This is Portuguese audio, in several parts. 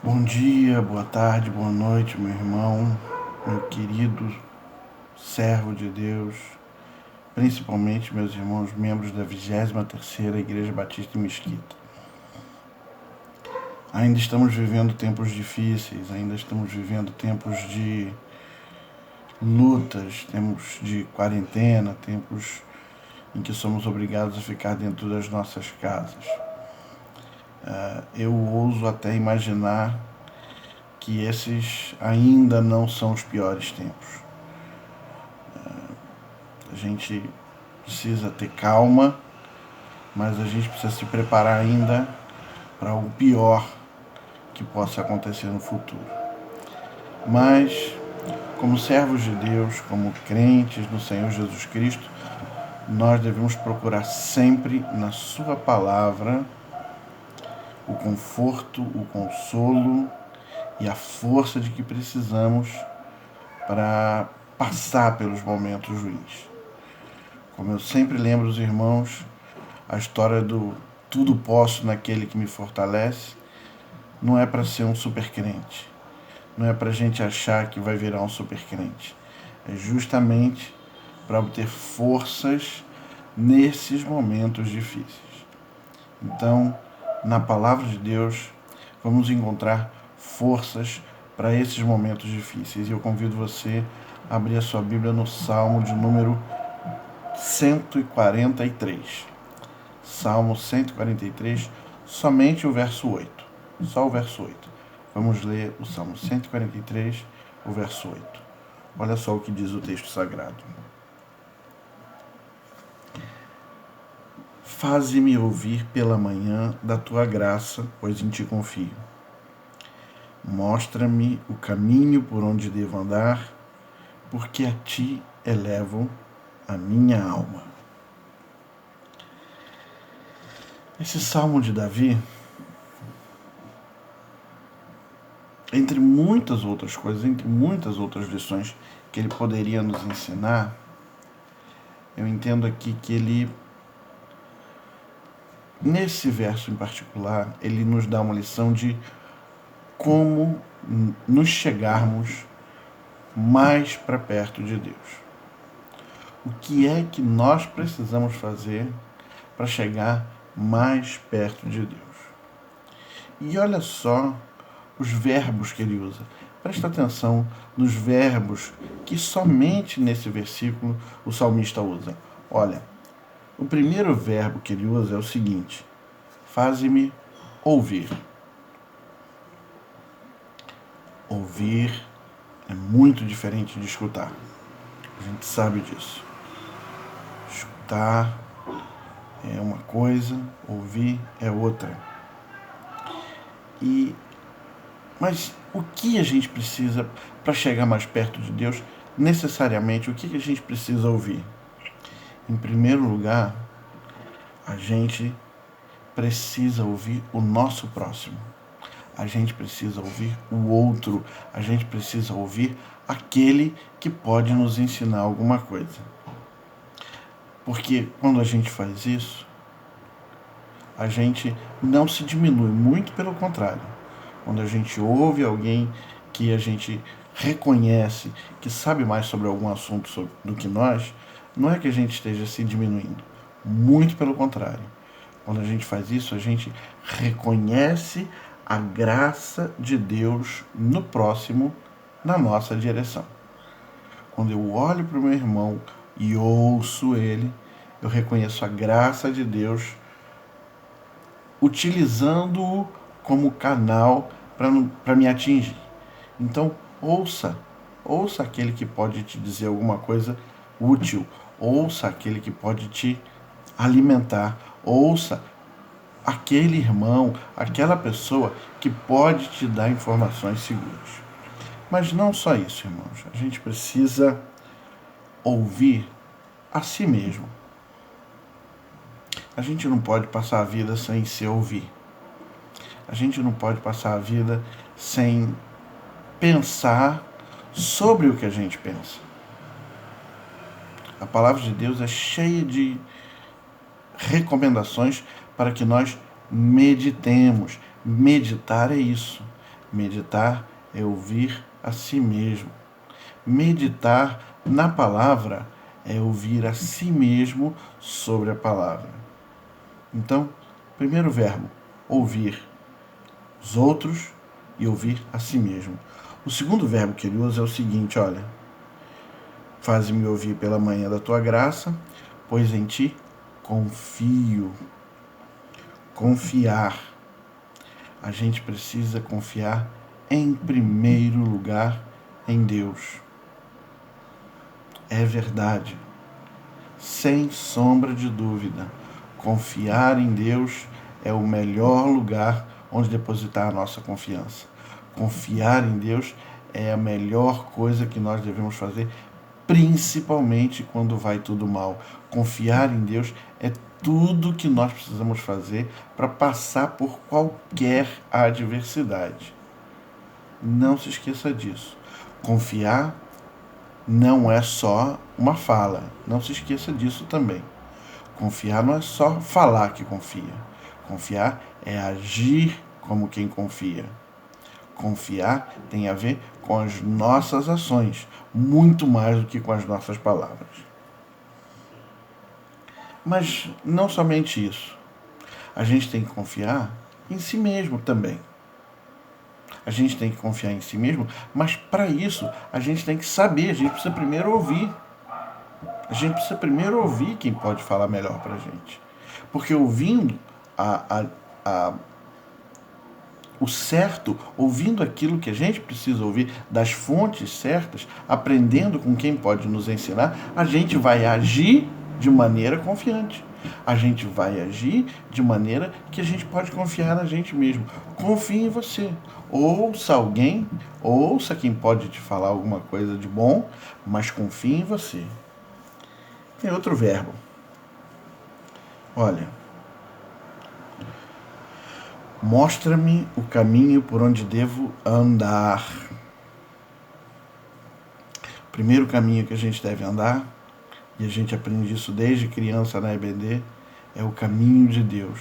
Bom dia, boa tarde, boa noite, meu irmão, meu querido servo de Deus, principalmente meus irmãos membros da 23ª Igreja Batista em Mesquita. Ainda estamos vivendo tempos difíceis, ainda estamos vivendo tempos de lutas, tempos de quarentena, tempos em que somos obrigados a ficar dentro das nossas casas. Eu ouso até imaginar que esses ainda não são os piores tempos. A gente precisa ter calma, mas a gente precisa se preparar ainda para o pior que possa acontecer no futuro. Mas, como servos de Deus, como crentes no Senhor Jesus Cristo, nós devemos procurar sempre na Sua palavra o conforto, o consolo e a força de que precisamos para passar pelos momentos ruins. Como eu sempre lembro os irmãos, a história do tudo posso naquele que me fortalece não é para ser um super crente. Não é para a gente achar que vai virar um super crente. É justamente para obter forças nesses momentos difíceis. Então, na palavra de Deus, vamos encontrar forças para esses momentos difíceis. E eu convido você a abrir a sua Bíblia no Salmo de número 143. Salmo 143, somente o verso 8. Só o verso 8. Vamos ler o Salmo 143, o verso 8. Olha só o que diz o texto sagrado. Faze-me ouvir pela manhã da tua graça, pois em ti confio. Mostra-me o caminho por onde devo andar, porque a ti elevo a minha alma. Esse salmo de Davi, entre muitas outras coisas, entre muitas outras lições que ele poderia nos ensinar, eu entendo aqui que ele, nesse verso em particular, ele nos dá uma lição de como nos chegarmos mais para perto de Deus. O que é que nós precisamos fazer para chegar mais perto de Deus? E olha só os verbos que ele usa. Presta atenção nos verbos que somente nesse versículo o salmista usa. Olha, o primeiro verbo que ele usa é o seguinte: faze-me ouvir. Ouvir é muito diferente de escutar. A gente sabe disso. Escutar é uma coisa, ouvir é outra. Mas o que a gente precisa para chegar mais perto de Deus? Necessariamente, o que a gente precisa ouvir? Em primeiro lugar, a gente precisa ouvir o nosso próximo. A gente precisa ouvir o outro. A gente precisa ouvir aquele que pode nos ensinar alguma coisa. Porque quando a gente faz isso, a gente não se diminui, muito pelo contrário. Quando a gente ouve alguém que a gente reconhece, que sabe mais sobre algum assunto do que nós, não é que a gente esteja se diminuindo. Muito pelo contrário. Quando a gente faz isso, a gente reconhece a graça de Deus no próximo, na nossa direção. Quando eu olho para o meu irmão e ouço ele, eu reconheço a graça de Deus, utilizando-o como canal para me atingir. Então, ouça aquele que pode te dizer alguma coisa útil, ouça aquele que pode te alimentar, ouça aquele irmão, aquela pessoa que pode te dar informações seguras. Mas não só isso, irmãos. A gente precisa ouvir a si mesmo. A gente não pode passar a vida sem se ouvir. A gente não pode passar a vida sem pensar sobre o que a gente pensa. A palavra de Deus é cheia de recomendações para que nós meditemos. Meditar é isso. Meditar é ouvir a si mesmo. Meditar na palavra é ouvir a si mesmo sobre a palavra. Então, primeiro verbo, ouvir os outros e ouvir a si mesmo. O segundo verbo que ele usa é o seguinte, olha: faz-me ouvir pela manhã da tua graça, pois em ti confio. Confiar. A gente precisa confiar em primeiro lugar em Deus. É verdade. Sem sombra de dúvida. Confiar em Deus é o melhor lugar onde depositar a nossa confiança. Confiar em Deus é a melhor coisa que nós devemos fazer, principalmente quando vai tudo mal. Confiar em Deus é tudo que nós precisamos fazer para passar por qualquer adversidade. Não se esqueça disso. Confiar não é só uma fala. Não se esqueça disso também. Confiar não é só falar que confia. Confiar é agir como quem confia. Confiar tem a ver com as nossas ações, muito mais do que com as nossas palavras. Mas não somente isso. A gente tem que confiar em si mesmo também. A gente tem que confiar em si mesmo, mas para isso a gente tem que saber, a gente precisa primeiro ouvir. A gente precisa primeiro ouvir quem pode falar melhor para a gente. Porque ouvindo o certo, ouvindo aquilo que a gente precisa ouvir, das fontes certas, aprendendo com quem pode nos ensinar, a gente vai agir de maneira confiante. A gente vai agir de maneira que a gente pode confiar na gente mesmo. Confie em você. Ouça alguém, ouça quem pode te falar alguma coisa de bom, mas confie em você. Tem outro verbo. Olha, mostra-me o caminho por onde devo andar. O primeiro caminho que a gente deve andar, e a gente aprende isso desde criança na EBD, é o caminho de Deus.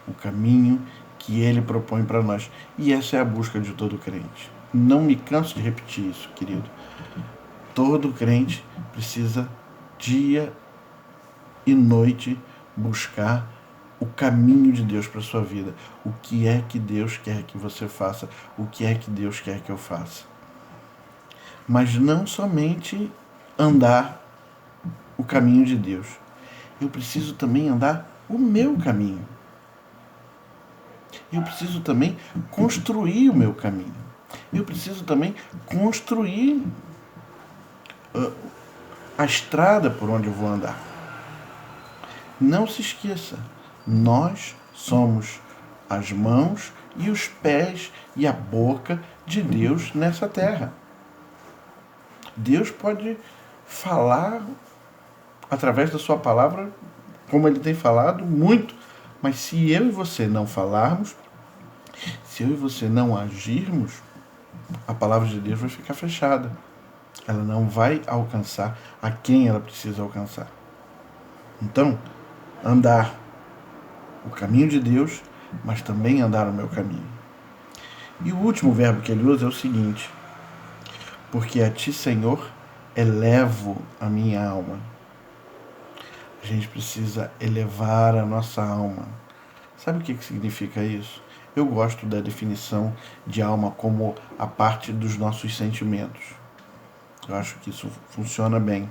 O caminho que Ele propõe para nós. E essa é a busca de todo crente. Não me canso de repetir isso, querido. Todo crente precisa, dia e noite, buscar o caminho de Deus para a sua vida. O que é que Deus quer que você faça? O que é que Deus quer que eu faça? Mas não somente andar o caminho de Deus. Eu preciso também andar o meu caminho. Eu preciso também construir o meu caminho. Eu preciso também construir a estrada por onde eu vou andar. Não se esqueça, nós somos as mãos e os pés e a boca de Deus nessa terra. Deus pode falar através da sua palavra, como Ele tem falado, muito. Mas se eu e você não falarmos, se eu e você não agirmos, a palavra de Deus vai ficar fechada. Ela não vai alcançar a quem ela precisa alcançar. Então, andar o caminho de Deus, mas também andar o meu caminho. E o último verbo que ele usa é o seguinte: porque a ti, Senhor, elevo a minha alma. A gente precisa elevar a nossa alma. Sabe o que significa isso? Eu gosto da definição de alma como a parte dos nossos sentimentos. Eu acho que isso funciona bem.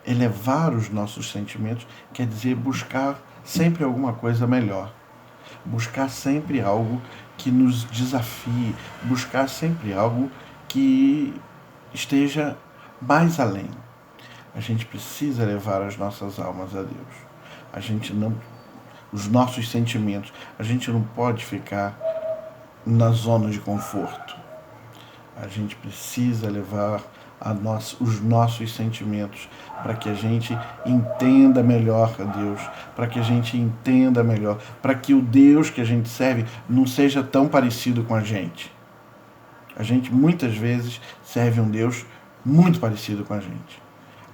Elevar os nossos sentimentos quer dizer buscar sempre alguma coisa melhor. Buscar sempre algo que nos desafie. Buscar sempre algo que esteja mais além. A gente precisa levar as nossas almas a Deus. Os nossos sentimentos, a gente não pode ficar na zona de conforto. A gente precisa levar os nossos sentimentos para que a gente entenda melhor a Deus, para que a gente entenda melhor, para que o Deus que a gente serve não seja tão parecido com a gente. A gente muitas vezes serve um Deus muito parecido com a gente.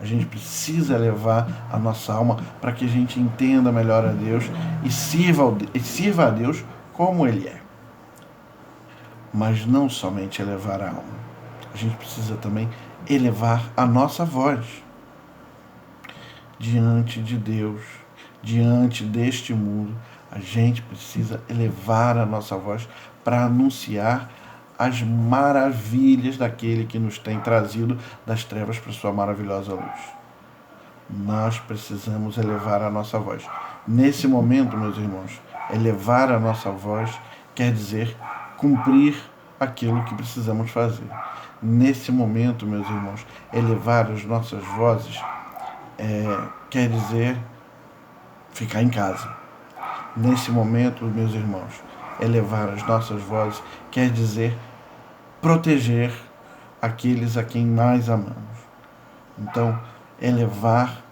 A gente precisa levar a nossa alma para que a gente entenda melhor a Deus e sirva a Deus como Ele é. Mas não somente elevar a alma. A gente precisa também elevar a nossa voz diante de Deus, diante deste mundo. A gente precisa elevar a nossa voz para anunciar as maravilhas daquele que nos tem trazido das trevas para sua maravilhosa luz. Nós precisamos elevar a nossa voz. Nesse momento, meus irmãos, elevar a nossa voz quer dizer cumprir aquilo que precisamos fazer. Nesse momento, meus irmãos, elevar as nossas vozes quer dizer ficar em casa. Nesse momento, meus irmãos, elevar as nossas vozes quer dizer proteger aqueles a quem mais amamos. Então, elevar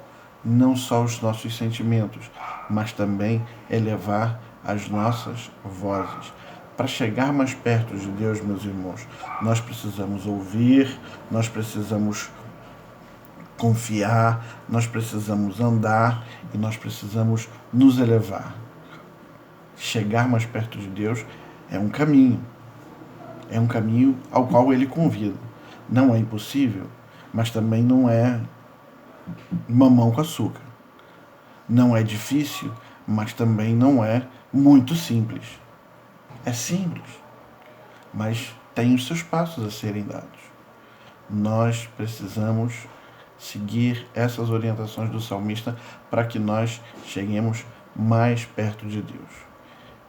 não só os nossos sentimentos, mas também elevar as nossas vozes. Para chegar mais perto de Deus, meus irmãos, nós precisamos ouvir, nós precisamos confiar, nós precisamos andar e nós precisamos nos elevar. Chegar mais perto de Deus é um caminho ao qual Ele convida. Não é impossível, mas também não é mamão com açúcar. Não é difícil, mas também não é muito simples. É simples, mas tem os seus passos a serem dados. Nós precisamos seguir essas orientações do salmista para que nós cheguemos mais perto de Deus.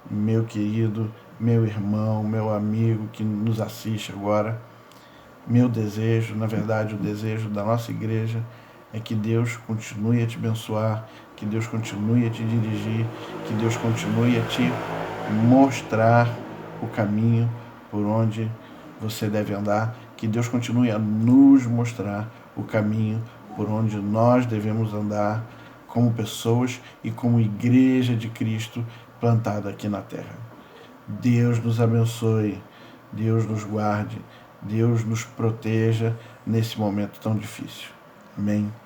Meu querido, meu irmão, meu amigo que nos assiste agora, meu desejo, na verdade o desejo da nossa igreja, é que Deus continue a te abençoar, que Deus continue a te dirigir, que Deus continue a te mostrar o caminho por onde você deve andar, que Deus continue a nos mostrar o caminho por onde nós devemos andar como pessoas e como igreja de Cristo plantada aqui na terra. Deus nos abençoe, Deus nos guarde, Deus nos proteja nesse momento tão difícil. Amém.